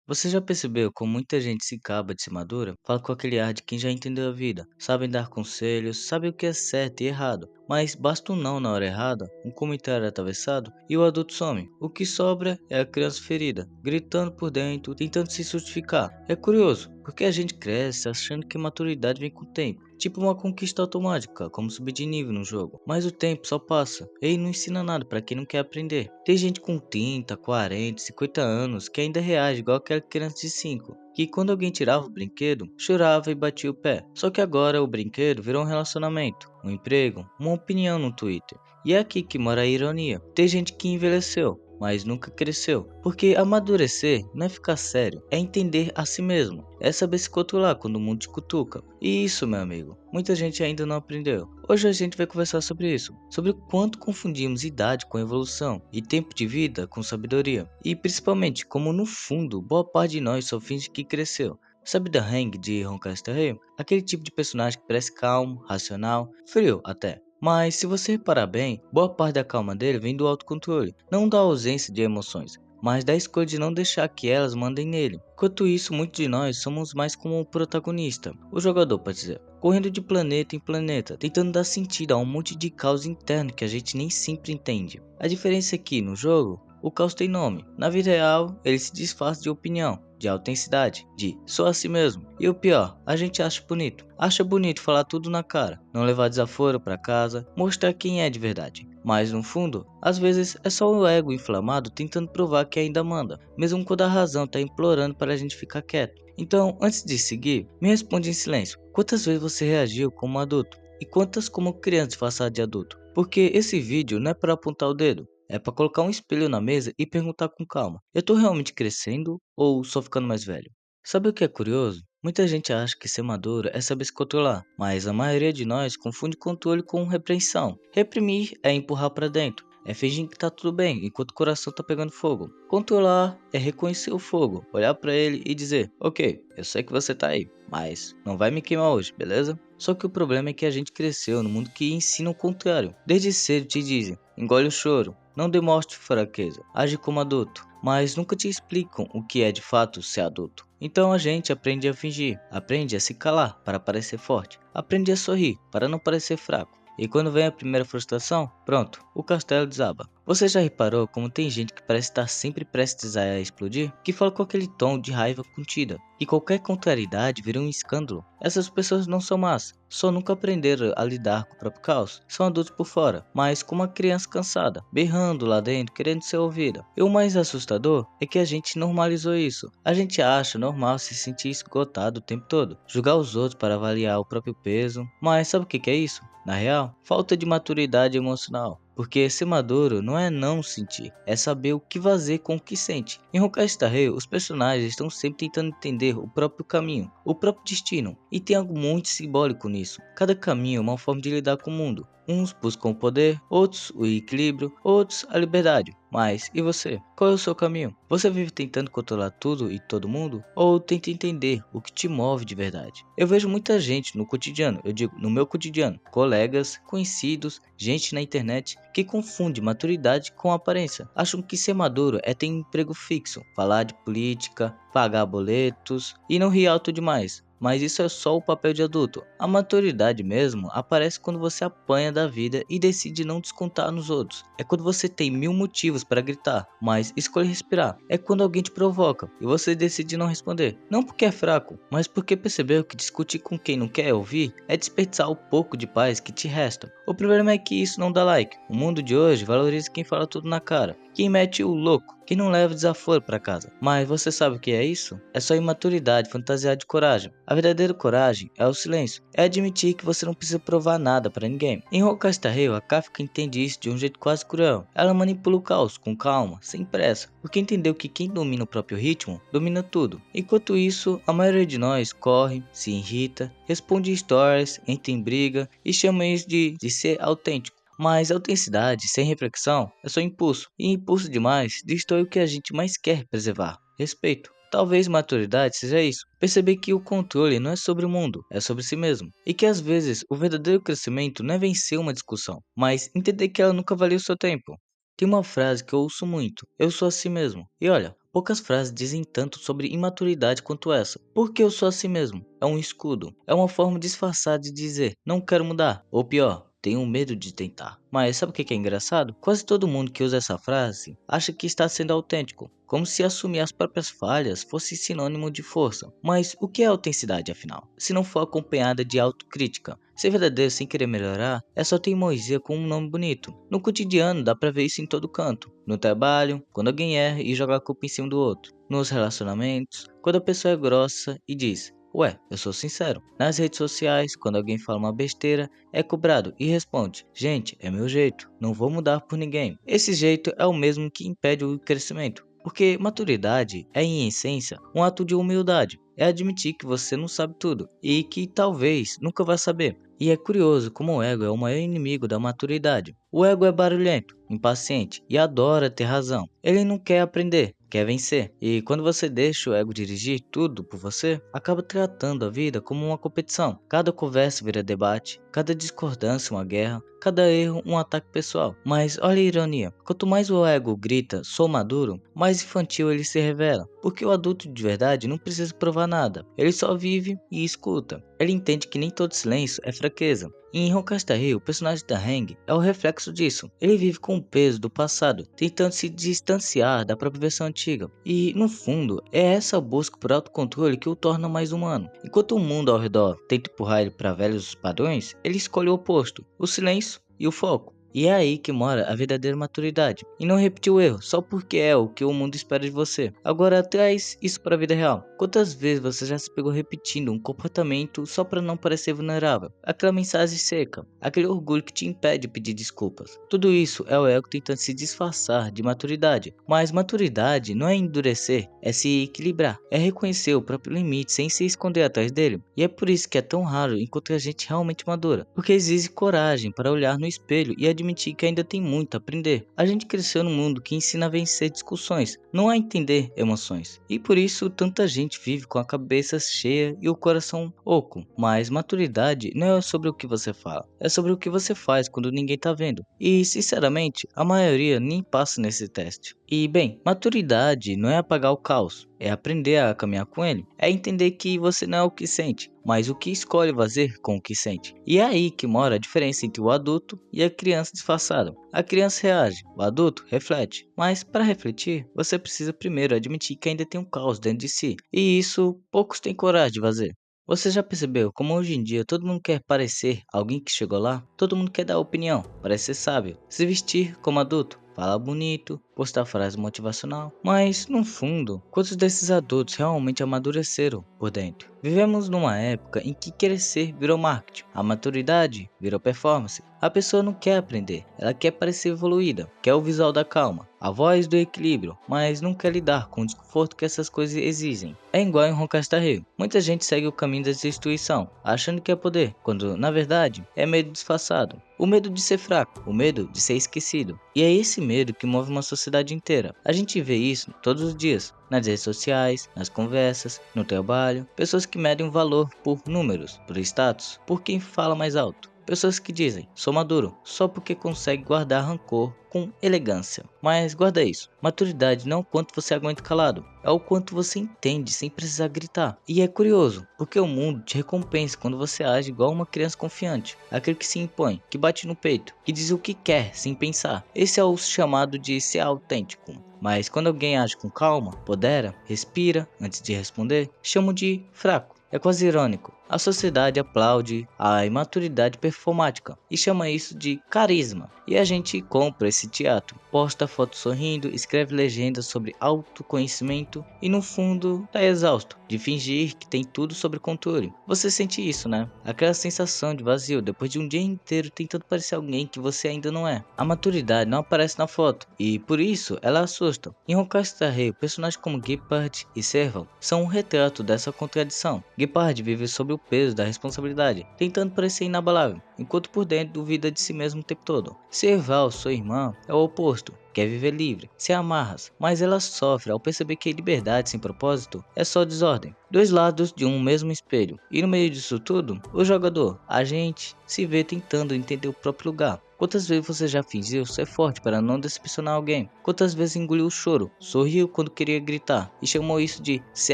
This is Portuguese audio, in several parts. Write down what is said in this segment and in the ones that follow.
Você já percebeu como muita gente se gaba de ser madura? Fala com aquele ar de quem já entendeu a vida, sabem dar conselhos, sabe o que é certo e errado, mas basta um não na hora errada, um comentário atravessado e o adulto some. O que sobra é a criança ferida, gritando por dentro, tentando se justificar. É curioso, porque a gente cresce achando que maturidade vem com o tempo. Tipo uma conquista automática, como subir de nível no jogo. Mas o tempo só passa, e não ensina nada pra quem não quer aprender. Tem gente com 30, 40, 50 anos que ainda reage igual aquela criança de 5, que quando alguém tirava o brinquedo, chorava e batia o pé. Só que agora o brinquedo virou um relacionamento, um emprego, uma opinião no Twitter. E é aqui que mora a ironia. Tem gente que envelheceu, mas nunca cresceu. Porque amadurecer não é ficar sério, é entender a si mesmo. É saber se controlar quando o mundo te cutuca. E isso, meu amigo, muita gente ainda não aprendeu. Hoje a gente vai conversar sobre isso, sobre o quanto confundimos idade com evolução e tempo de vida com sabedoria. E principalmente como no fundo, boa parte de nós só finge que cresceu. Sabe da Hang de Honkai Star Rail? Aquele tipo de personagem que parece calmo, racional, frio até. Mas se você reparar bem, boa parte da calma dele vem do autocontrole, não da ausência de emoções, mas da escolha de não deixar que elas mandem nele. Enquanto isso, muitos de nós somos mais como o protagonista, o jogador pode dizer, correndo de planeta em planeta, tentando dar sentido a um monte de caos interno que a gente nem sempre entende. A diferença é que, no jogo, o caos tem nome. Na vida real, ele se disfarça de opinião, de autenticidade, de sou assim mesmo. E o pior, a gente acha bonito. Acha bonito falar tudo na cara, não levar desaforo pra casa, mostrar quem é de verdade. Mas no fundo, às vezes é só o ego inflamado tentando provar que ainda manda, mesmo quando a razão tá implorando para a gente ficar quieto. Então, antes de seguir, me responde em silêncio. Quantas vezes você reagiu como adulto? E quantas como criança disfarçada de adulto? Porque esse vídeo não é para apontar o dedo, é para colocar um espelho na mesa e perguntar com calma: eu tô realmente crescendo ou só ficando mais velho? Sabe o que é curioso? Muita gente acha que ser maduro é saber se controlar, mas a maioria de nós confunde controle com repreensão. Reprimir é empurrar para dentro, é fingir que tá tudo bem enquanto o coração tá pegando fogo. Controlar é reconhecer o fogo, olhar para ele e dizer: ok, eu sei que você tá aí, mas não vai me queimar hoje, beleza? Só que o problema é que a gente cresceu no mundo que ensina o contrário. Desde cedo te dizem: engole o choro, não demonstre fraqueza, age como adulto, mas nunca te explicam o que é de fato ser adulto. Então a gente aprende a fingir, aprende a se calar para parecer forte, aprende a sorrir para não parecer fraco. E quando vem a primeira frustração, pronto, o castelo desaba. Você já reparou como tem gente que parece estar sempre prestes a explodir? Que fala com aquele tom de raiva contida. E qualquer contrariedade vira um escândalo. Essas pessoas não são más, só nunca aprenderam a lidar com o próprio caos. São adultos por fora, mas como uma criança cansada, berrando lá dentro, querendo ser ouvida. E o mais assustador é que a gente normalizou isso. A gente acha normal se sentir esgotado o tempo todo, julgar os outros para avaliar o próprio peso. Mas sabe o que é isso? Na real, falta de maturidade emocional. Porque ser maduro não é não sentir, é saber o que fazer com o que sente. Em Honkai Star Rail, os personagens estão sempre tentando entender o próprio caminho, o próprio destino, e tem algo muito simbólico nisso. Cada caminho é uma forma de lidar com o mundo. Uns buscam o poder, outros o equilíbrio, outros a liberdade. Mas e você? Qual é o seu caminho? Você vive tentando controlar tudo e todo mundo? Ou tenta entender o que te move de verdade? Eu vejo muita gente no cotidiano, eu digo no meu cotidiano, colegas, conhecidos, gente na internet que confunde maturidade com aparência. Acham que ser maduro é ter um emprego fixo, falar de política, pagar boletos e não rir alto demais. Mas isso é só o papel de adulto. A maturidade mesmo aparece quando você apanha da vida e decide não descontar nos outros. É quando você tem mil motivos para gritar, mas escolhe respirar. É quando alguém te provoca e você decide não responder. Não porque é fraco, mas porque percebeu que discutir com quem não quer ouvir é desperdiçar o pouco de paz que te resta. O problema é que isso não dá like. O mundo de hoje valoriza quem fala tudo na cara, quem mete o louco, quem não leva desaforo para casa. Mas você sabe o que é isso? É só imaturidade fantasiada de coragem. A verdadeira coragem é o silêncio. É admitir que você não precisa provar nada para ninguém. Em Honkai Star Rail, a Kafka entende isso de um jeito quase cruel. Ela manipula o caos com calma, sem pressa, porque entendeu que quem domina o próprio ritmo, domina tudo. Enquanto isso, a maioria de nós corre, se irrita, responde stories, entra em briga e chama isso de ser autêntico. Mas autenticidade sem reflexão é só impulso, e impulso demais destrói o que a gente mais quer preservar: respeito. Talvez maturidade seja isso, perceber que o controle não é sobre o mundo, é sobre si mesmo, e que às vezes o verdadeiro crescimento não é vencer uma discussão, mas entender que ela nunca valeu o seu tempo. Tem uma frase que eu ouço muito: eu sou assim mesmo. E olha, Poucas frases dizem tanto sobre imaturidade quanto essa. Porque eu sou assim mesmo. É um escudo. É uma forma disfarçada de dizer, não quero mudar. Ou pior, tenho medo de tentar. Mas sabe o que é engraçado? Quase todo mundo que usa essa frase acha que está sendo autêntico. Como se assumir as próprias falhas fosse sinônimo de força. Mas o que é autenticidade afinal? Se não for acompanhada de autocrítica. Ser verdadeiro sem querer melhorar é só teimosia com um nome bonito. No cotidiano dá pra ver isso em todo canto. No trabalho, quando alguém erra e joga a culpa em cima do outro. Nos relacionamentos, quando a pessoa é grossa e diz: Ué, eu sou sincero. Nas redes sociais, quando alguém fala uma besteira, é cobrado e responde: Gente, é meu jeito, não vou mudar por ninguém. Esse jeito é o mesmo que impede o crescimento. Porque maturidade é, em essência, um ato de humildade. É admitir que você não sabe tudo e que talvez nunca vá saber. E é curioso como o ego é o maior inimigo da maturidade. O ego é barulhento, impaciente e adora ter razão. Ele não quer aprender, quer vencer. E quando você deixa o ego dirigir tudo por você, acaba tratando a vida como uma competição. Cada conversa vira debate, cada discordância uma guerra, cada erro um ataque pessoal. Mas olha a ironia, quanto mais o ego grita, sou maduro, mais infantil ele se revela. Porque o adulto de verdade não precisa provar nada, ele só vive e escuta. Ele entende que nem todo silêncio é fraqueza. E em Honkai Hill, o personagem da Hang é o reflexo disso. Ele vive com o peso do passado, tentando se distanciar da própria versão antiga. E, no fundo, é essa busca por autocontrole que o torna mais humano. Enquanto o mundo ao redor tenta empurrar ele para velhos padrões, ele escolhe o oposto, o silêncio e o foco. E é aí que mora a verdadeira maturidade. E não repetir o erro só porque é o que o mundo espera de você. Agora traz isso para a vida real. Quantas vezes você já se pegou repetindo um comportamento só para não parecer vulnerável? Aquela mensagem seca, aquele orgulho que te impede de pedir desculpas. Tudo isso é o ego tentando se disfarçar de maturidade. Mas maturidade não é endurecer, é se equilibrar. É reconhecer o próprio limite sem se esconder atrás dele. E é por isso que é tão raro encontrar gente realmente madura. Porque exige coragem para olhar no espelho e admitir que ainda tem muito a aprender. A gente cresceu num mundo que ensina a vencer discussões, não a entender emoções. E por isso tanta gente vive com a cabeça cheia e o coração oco. Mas maturidade não é sobre o que você fala, é sobre o que você faz quando ninguém tá vendo. E sinceramente, a maioria nem passa nesse teste. E bem, maturidade não é apagar o caos, é aprender a caminhar com ele. É entender que você não é o que sente, mas o que escolhe fazer com o que sente. E é aí que mora a diferença entre o adulto e a criança disfarçada. A criança reage, o adulto reflete. Mas para refletir, você precisa primeiro admitir que ainda tem um caos dentro de si. E isso poucos têm coragem de fazer. Você já percebeu como hoje em dia todo mundo quer parecer alguém que chegou lá? Todo mundo quer dar opinião, parecer sábio, se vestir como adulto, falar bonito, postar frase motivacional. Mas, no fundo, quantos desses adultos realmente amadureceram por dentro? Vivemos numa época em que crescer virou marketing, a maturidade virou performance. A pessoa não quer aprender, ela quer parecer evoluída, quer o visual da calma, a voz do equilíbrio, mas não quer lidar com o desconforto que essas coisas exigem. É igual em Honkai Hill. Muita gente segue o caminho da destruição, achando que é poder, quando na verdade é medo disfarçado. O medo de ser fraco, o medo de ser esquecido. E é esse medo que move uma sociedade inteira. A gente vê isso todos os dias, nas redes sociais, nas conversas, no trabalho. Pessoas que medem o valor por números, por status, por quem fala mais alto. Pessoas que dizem, sou maduro, só porque consegue guardar rancor com elegância. Mas guarda isso, maturidade não é o quanto você aguenta calado, é o quanto você entende sem precisar gritar. E é curioso, porque o mundo te recompensa quando você age igual uma criança confiante, aquele que se impõe, que bate no peito, que diz o que quer sem pensar. Esse é o chamado de ser autêntico. Mas quando alguém age com calma, pondera, respira antes de responder, chamo de fraco. É quase irônico. A sociedade aplaude a imaturidade performática e chama isso de carisma. E a gente compra esse teatro, posta foto sorrindo, escreve legendas sobre autoconhecimento e no fundo tá exausto de fingir que tem tudo sob controle. Você sente isso, né? Aquela sensação de vazio depois de um dia inteiro tentando parecer alguém que você ainda não é. A maturidade não aparece na foto e por isso ela assusta. Em Honkai Hill, personagens como Gepard e Serval são um retrato dessa contradição. Gepard vive sob o peso da responsabilidade, tentando parecer inabalável, enquanto por dentro duvida de si mesmo o tempo todo. Serval, sua irmã, é o oposto. Quer viver livre, sem amarras, mas ela sofre ao perceber que liberdade sem propósito é só desordem. Dois lados de um mesmo espelho. E no meio disso tudo, o jogador, a gente, se vê tentando entender o próprio lugar. Quantas vezes você já fingiu ser forte para não decepcionar alguém? Quantas vezes engoliu o choro, sorriu quando queria gritar e chamou isso de ser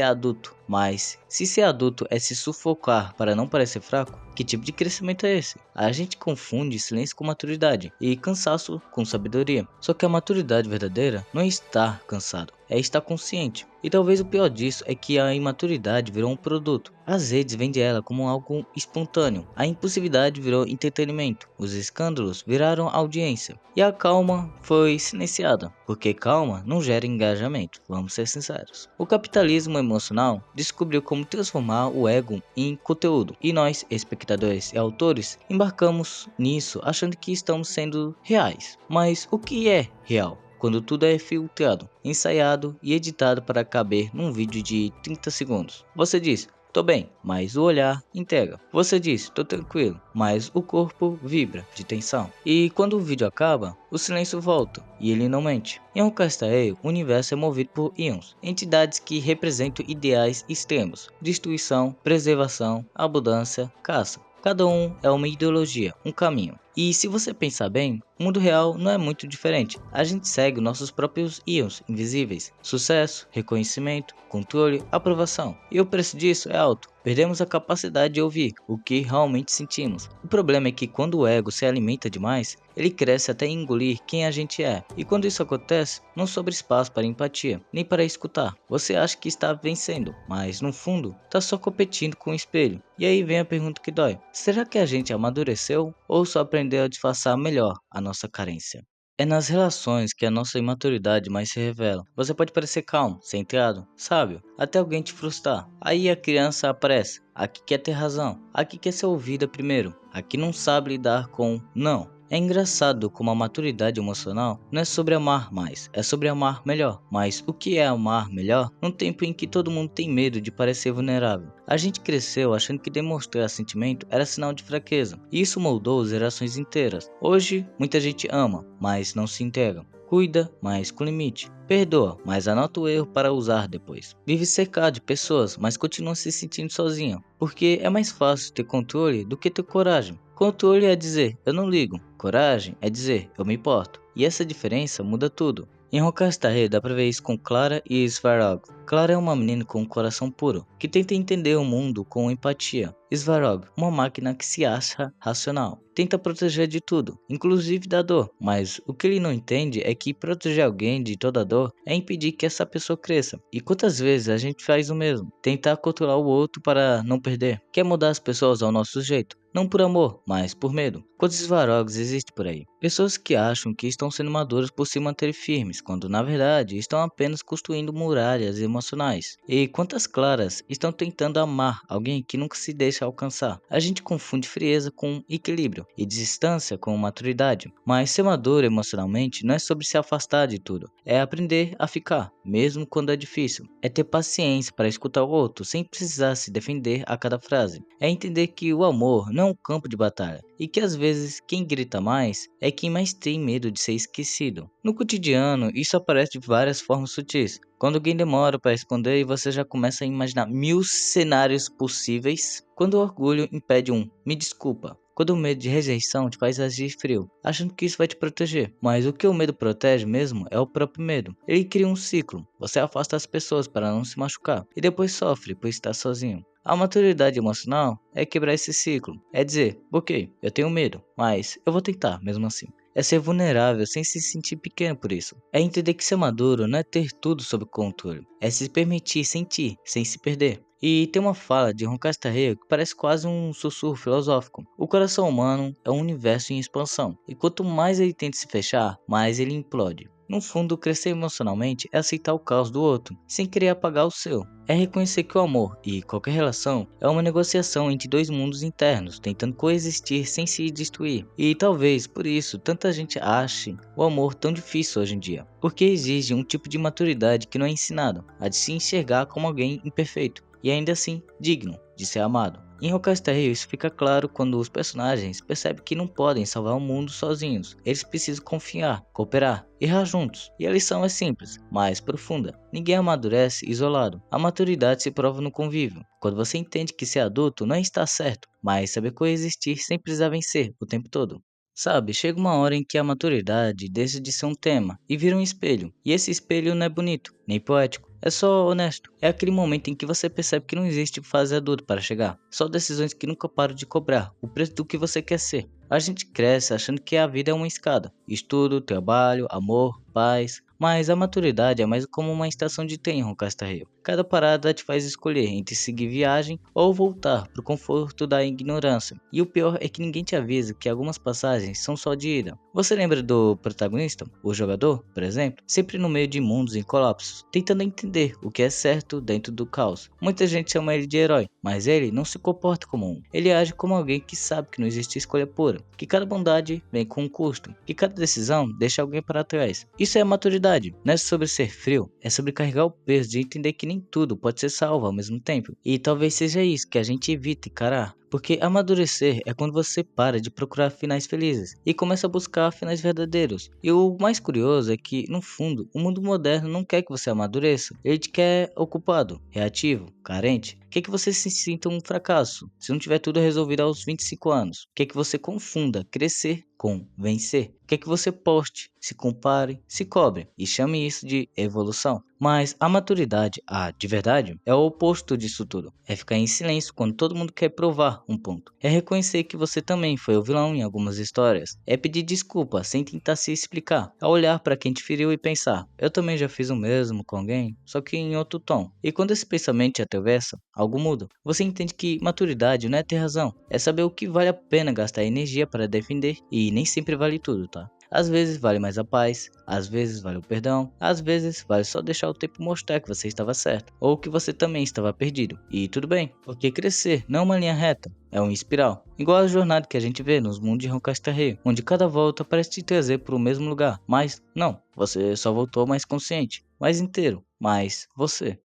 adulto? Mas, se ser adulto é se sufocar para não parecer fraco, que tipo de crescimento é esse? A gente confunde silêncio com maturidade e cansaço com sabedoria. Só que a maturidade verdadeira não é estar cansado, é estar consciente. E talvez o pior disso é que a imaturidade virou um produto. As redes vendem ela como algo espontâneo. A impulsividade virou entretenimento. Os escândalos viraram audiência. E a calma foi silenciada. Porque calma não gera engajamento, vamos ser sinceros. O capitalismo emocional descobriu como transformar o ego em conteúdo. E nós, espectadores e autores, embarcamos nisso achando que estamos sendo reais. Mas o que é real? Quando tudo é filtrado, ensaiado e editado para caber num vídeo de 30 segundos. Você diz, tô bem, mas o olhar entrega. Você diz, tô tranquilo, mas o corpo vibra de tensão. E quando o vídeo acaba, o silêncio volta e ele não mente. Em Orcastae, o universo é movido por íons, entidades que representam ideais extremos: destruição, preservação, abundância, caça. Cada um é uma ideologia, um caminho. E se você pensar bem, o mundo real não é muito diferente. A gente segue nossos próprios íons invisíveis: sucesso, reconhecimento, controle, aprovação. E o preço disso é alto. Perdemos a capacidade de ouvir o que realmente sentimos. O problema é que quando o ego se alimenta demais, ele cresce até engolir quem a gente é. E quando isso acontece, não sobra espaço para empatia, nem para escutar. Você acha que está vencendo, mas no fundo, está só competindo com o espelho. E aí vem a pergunta que dói: será que a gente amadureceu ou só aprendeu a disfarçar melhor a nossa carência? É nas relações que a nossa imaturidade mais se revela. Você pode parecer calmo, centrado, sábio, até alguém te frustrar. Aí a criança aparece. Aqui quer ter razão. Aqui quer ser ouvida primeiro. Aqui não sabe lidar com não. É engraçado como a maturidade emocional não é sobre amar mais, é sobre amar melhor. Mas o que é amar melhor num tempo em que todo mundo tem medo de parecer vulnerável? A gente cresceu achando que demonstrar sentimento era sinal de fraqueza, e isso moldou gerações inteiras. Hoje, muita gente ama, mas não se integra. Cuida, mas com limite. Perdoa, mas anota o erro para usar depois. Vive cercado de pessoas, mas continua se sentindo sozinho. Porque é mais fácil ter controle do que ter coragem. Controle é dizer, eu não ligo. Coragem é dizer, eu me importo. E essa diferença muda tudo. Em Rockastar dá pra ver isso com Clara e Svarog. Clara é uma menina com um coração puro, que tenta entender o mundo com empatia. Svarog, uma máquina que se acha racional. Tenta proteger de tudo, inclusive da dor. Mas o que ele não entende é que proteger alguém de toda dor é impedir que essa pessoa cresça. E quantas vezes a gente faz o mesmo? Tentar controlar o outro para não perder. Quer mudar as pessoas ao nosso jeito. Não por amor, mas por medo. Quantos Svarogs existem por aí? Pessoas que acham que estão sendo maduras por se manter firmes, quando na verdade estão apenas construindo muralhas emocionais. E quantas Claras estão tentando amar alguém que nunca se deixa alcançar? A gente confunde frieza com equilíbrio e distância com maturidade. Mas ser maduro emocionalmente não é sobre se afastar de tudo, é aprender a ficar, mesmo quando é difícil. É ter paciência para escutar o outro sem precisar se defender a cada frase. É entender que o amor não é um campo de batalha e que às vezes quem grita mais é quem mais tem medo de ser esquecido. No cotidiano, isso aparece de várias formas sutis. Quando alguém demora para responder e você já começa a imaginar mil cenários possíveis. Quando o orgulho impede um me desculpa. Quando o medo de rejeição te faz agir frio, achando que isso vai te proteger. Mas o que o medo protege mesmo é o próprio medo. Ele cria um ciclo. Você afasta as pessoas para não se machucar e depois sofre por estar sozinho. A maturidade emocional é quebrar esse ciclo. É dizer, ok, eu tenho medo, mas eu vou tentar mesmo assim. É ser vulnerável sem se sentir pequeno por isso. É entender que ser maduro não é ter tudo sob controle. É se permitir sentir sem se perder. E tem uma fala de Ron Castarreira que parece quase um sussurro filosófico. O coração humano é um universo em expansão. E quanto mais ele tenta se fechar, mais ele implode. No fundo, crescer emocionalmente é aceitar o caos do outro, sem querer apagar o seu. É reconhecer que o amor e qualquer relação é uma negociação entre dois mundos internos, tentando coexistir sem se destruir. E talvez por isso tanta gente ache o amor tão difícil hoje em dia, porque exige um tipo de maturidade que não é ensinado, a de se enxergar como alguém imperfeito e ainda assim digno de ser amado. Em Rockstar isso fica claro quando os personagens percebem que não podem salvar o mundo sozinhos. Eles precisam confiar, cooperar, errar juntos. E a lição é simples, mas profunda. Ninguém amadurece isolado. A maturidade se prova no convívio. Quando você entende que ser adulto não é estar certo, mas saber coexistir sem precisar vencer o tempo todo. Sabe, chega uma hora em que a maturidade deixa de ser um tema e vira um espelho. E esse espelho não é bonito, nem poético. É só honesto. É aquele momento em que você percebe que não existe fase adulta para chegar. Só decisões que nunca param de cobrar o preço do que você quer ser. A gente cresce achando que a vida é uma escada. Estudo, trabalho, amor, paz. Mas a maturidade é mais como uma estação de trem em Rio. Cada parada te faz escolher entre seguir viagem ou voltar pro conforto da ignorância. E o pior é que ninguém te avisa que algumas passagens são só de ida. Você lembra do protagonista, o jogador, por exemplo? Sempre no meio de mundos em colapsos, tentando entender o que é certo dentro do caos. Muita gente chama ele de herói, mas ele não se comporta como um. Ele age como alguém que sabe que não existe escolha pura, que cada bondade vem com um custo, que cada decisão deixa alguém para trás. Isso é maturidade, não é sobre ser frio, é sobre carregar o peso de entender que nem tudo pode ser salvo ao mesmo tempo. E talvez seja isso que a gente evita encarar. Porque amadurecer é quando você para de procurar finais felizes e começa a buscar finais verdadeiros. E o mais curioso é que, no fundo, o mundo moderno não quer que você amadureça. Ele te quer ocupado, reativo, carente. Quer que você se sinta um fracasso se não tiver tudo resolvido aos 25 anos. Quer que você confunda crescer com vencer. Quer que você poste, se compare, se cobre e chame isso de evolução. Mas a maturidade, de verdade, é o oposto disso tudo. É ficar em silêncio quando todo mundo quer provar um ponto. É reconhecer que você também foi o vilão em algumas histórias. É pedir desculpa sem tentar se explicar. É olhar para quem te feriu e pensar: eu também já fiz o mesmo com alguém, só que em outro tom. E quando esse pensamento te atravessa, algo muda. Você entende que maturidade não é ter razão, é saber o que vale a pena gastar energia para defender e nem sempre vale tudo, tá? Às vezes vale mais a paz, às vezes vale o perdão, às vezes vale só deixar o tempo mostrar que você estava certo, ou que você também estava perdido. E tudo bem, porque crescer não é uma linha reta, é uma espiral. Igual a jornada que a gente vê nos mundos de Roncastarreio, onde cada volta parece te trazer para o mesmo lugar. Mas não, você só voltou mais consciente, mais inteiro, mais você.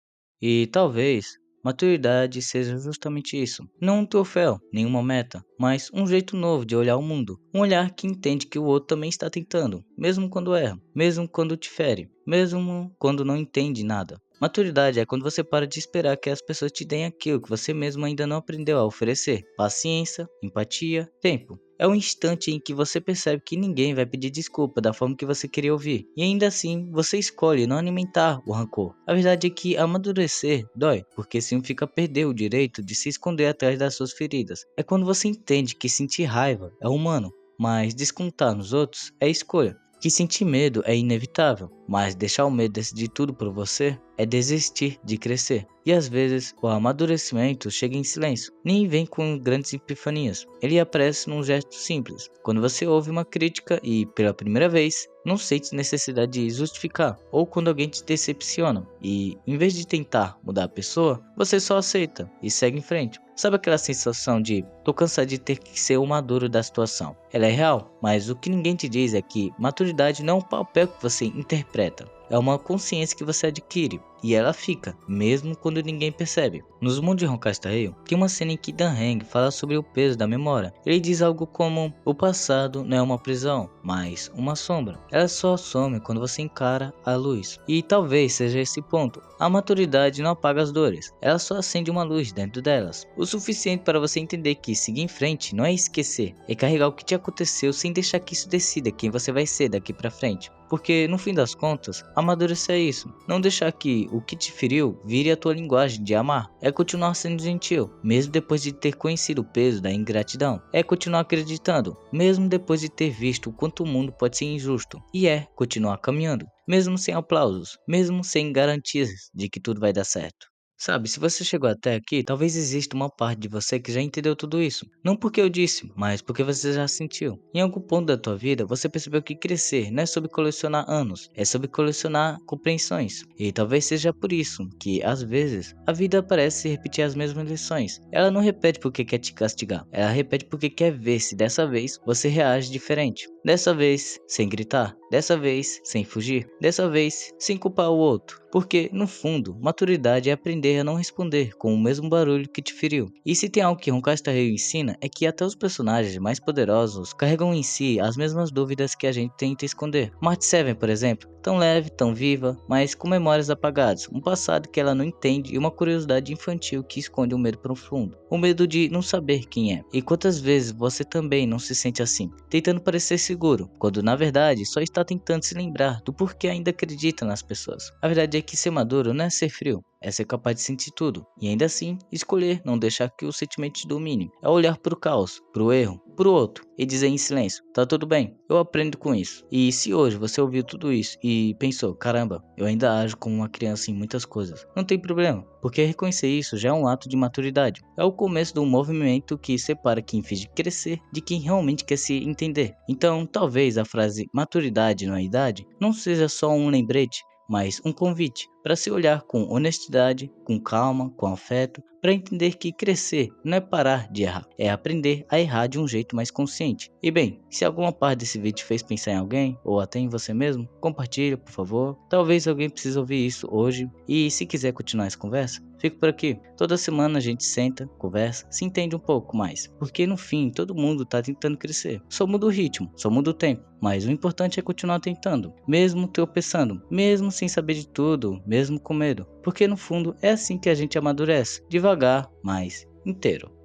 E talvez maturidade seja justamente isso. Não um troféu, nenhuma meta, mas um jeito novo de olhar o mundo. Um olhar que entende que o outro também está tentando, mesmo quando erra, mesmo quando te fere, mesmo quando não entende nada. Maturidade é quando você para de esperar que as pessoas te deem aquilo que você mesmo ainda não aprendeu a oferecer. Paciência, empatia, tempo. É o instante em que você percebe que ninguém vai pedir desculpa da forma que você queria ouvir. E ainda assim, você escolhe não alimentar o rancor. A verdade é que amadurecer dói, porque significa perder o direito de se esconder atrás das suas feridas. É quando você entende que sentir raiva é humano, mas descontar nos outros é escolha. Que sentir medo é inevitável, mas deixar o medo decidir tudo por você é desistir de crescer. E às vezes o amadurecimento chega em silêncio, nem vem com grandes epifanias. Ele aparece num gesto simples, quando você ouve uma crítica e, pela primeira vez, não sente necessidade de justificar, ou quando alguém te decepciona e, em vez de tentar mudar a pessoa, você só aceita e segue em frente. Sabe aquela sensação de tô cansado de ter que ser o maduro da situação? Ela é real, mas o que ninguém te diz é que maturidade não é um papel que você interpreta. É uma consciência que você adquire e ela fica, mesmo quando ninguém percebe. Nos Mundos de Roncastarreio, tem uma cena em que Dan Heng fala sobre o peso da memória. Ele diz algo como: o passado não é uma prisão, mas uma sombra. Ela só some quando você encara a luz. E talvez seja esse ponto. A maturidade não apaga as dores, ela só acende uma luz dentro delas. O suficiente para você entender que seguir em frente não é esquecer, é carregar o que te aconteceu sem deixar que isso decida quem você vai ser daqui pra frente. Porque, no fim das contas, amadurecer é isso. Não deixar que o que te feriu vire a tua linguagem de amar. É continuar sendo gentil, mesmo depois de ter conhecido o peso da ingratidão. É continuar acreditando, mesmo depois de ter visto o quanto o mundo pode ser injusto. E é continuar caminhando, mesmo sem aplausos, mesmo sem garantias de que tudo vai dar certo. Sabe, se você chegou até aqui, talvez exista uma parte de você que já entendeu tudo isso. Não porque eu disse, mas porque você já sentiu. Em algum ponto da tua vida, você percebeu que crescer não é sobre colecionar anos, é sobre colecionar compreensões. E talvez seja por isso que, às vezes, a vida parece repetir as mesmas lições. Ela não repete porque quer te castigar, ela repete porque quer ver se dessa vez você reage diferente. Dessa vez, sem gritar. Dessa vez, sem fugir. Dessa vez, sem culpar o outro. Porque, no fundo, maturidade é aprender a não responder com o mesmo barulho que te feriu. E se tem algo que Honkai Star Rail ensina, é que até os personagens mais poderosos carregam em si as mesmas dúvidas que a gente tenta esconder. Marty Seven, por exemplo, tão leve, tão viva, mas com memórias apagadas, um passado que ela não entende e uma curiosidade infantil que esconde um medo profundo. O medo de não saber quem é. E quantas vezes você também não se sente assim, tentando parecer seguro, quando na verdade só está tentando se lembrar do porquê ainda acredita nas pessoas. A verdade é que ser maduro não é ser frio, é ser capaz de sentir tudo, e ainda assim, escolher não deixar que o sentimento te domine. É olhar para o caos, para o erro, para o outro, e dizer em silêncio, tá tudo bem, eu aprendo com isso. E se hoje você ouviu tudo isso e pensou, caramba, eu ainda ajo como uma criança em muitas coisas, não tem problema, porque reconhecer isso já é um ato de maturidade. É o começo de um movimento que separa quem finge crescer de quem realmente quer se entender. Então, talvez a frase maturidade não é idade não seja só um lembrete, mas um convite para se olhar com honestidade, com calma, com afeto, para entender que crescer não é parar de errar, é aprender a errar de um jeito mais consciente. E bem, se alguma parte desse vídeo te fez pensar em alguém, ou até em você mesmo, compartilha, por favor. Talvez alguém precise ouvir isso hoje. E se quiser continuar essa conversa, fico por aqui. Toda semana a gente senta, conversa, se entende um pouco mais. Porque no fim, todo mundo tá tentando crescer. Só muda o ritmo, só muda o tempo. Mas o importante é continuar tentando, mesmo tropeçando, mesmo sem saber de tudo, mesmo com medo. Porque no fundo é assim que a gente amadurece, devagar, mas inteiro.